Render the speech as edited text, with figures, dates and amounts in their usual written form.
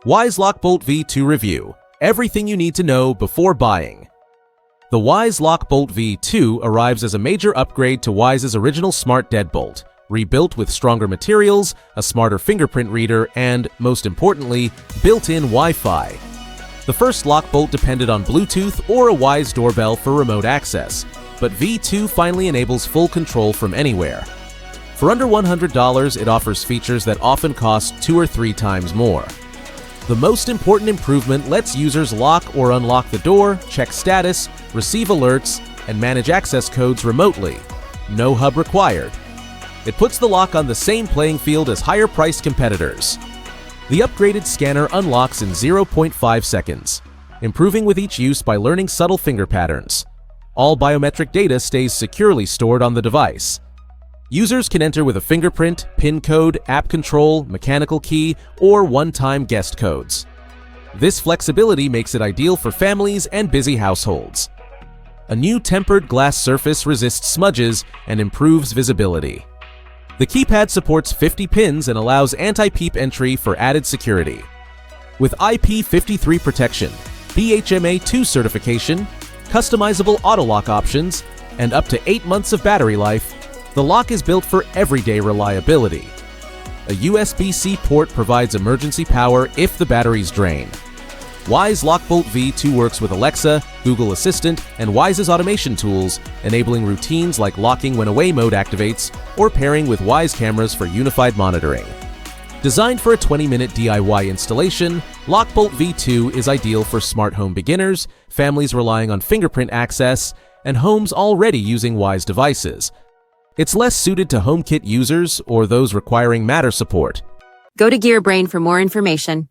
Wyze Lock Bolt V2 Review. Everything you need to know before buying. The Wyze Lock Bolt V2 arrives as a major upgrade to Wyze's original smart deadbolt, rebuilt with stronger materials, a smarter fingerprint reader, and, most importantly, built-in Wi-Fi. The first lock bolt depended on Bluetooth or a Wyze doorbell for remote access, but V2 finally enables full control from anywhere. For under $100, it offers features that often cost 2 or 3 times more. The most important improvement lets users lock or unlock the door, check status, receive alerts, and manage access codes remotely. No hub required. It puts the lock on the same playing field as higher-priced competitors. The upgraded scanner unlocks in 0.5 seconds, improving with each use by learning subtle finger patterns. All biometric data stays securely stored on the device. Users can enter with a fingerprint, PIN code, app control, mechanical key, or one-time guest codes. This flexibility makes it ideal for families and busy households. A new tempered glass surface resists smudges and improves visibility. The keypad supports 50 pins and allows anti-peep entry for added security. With IP53 protection, BHMA2 certification, customizable auto-lock options, and up to 8 months of battery life, the lock is built for everyday reliability. A USB-C port provides emergency power if the batteries drain. Wyze Lock Bolt V2 works with Alexa, Google Assistant, and Wyze's automation tools, enabling routines like locking when away mode activates or pairing with Wyze cameras for unified monitoring. Designed for a 20-minute DIY installation, Lock Bolt V2 is ideal for smart home beginners, families relying on fingerprint access, and homes already using Wyze devices. It's less suited to HomeKit users or those requiring Matter support. Go to GearBrain for more information.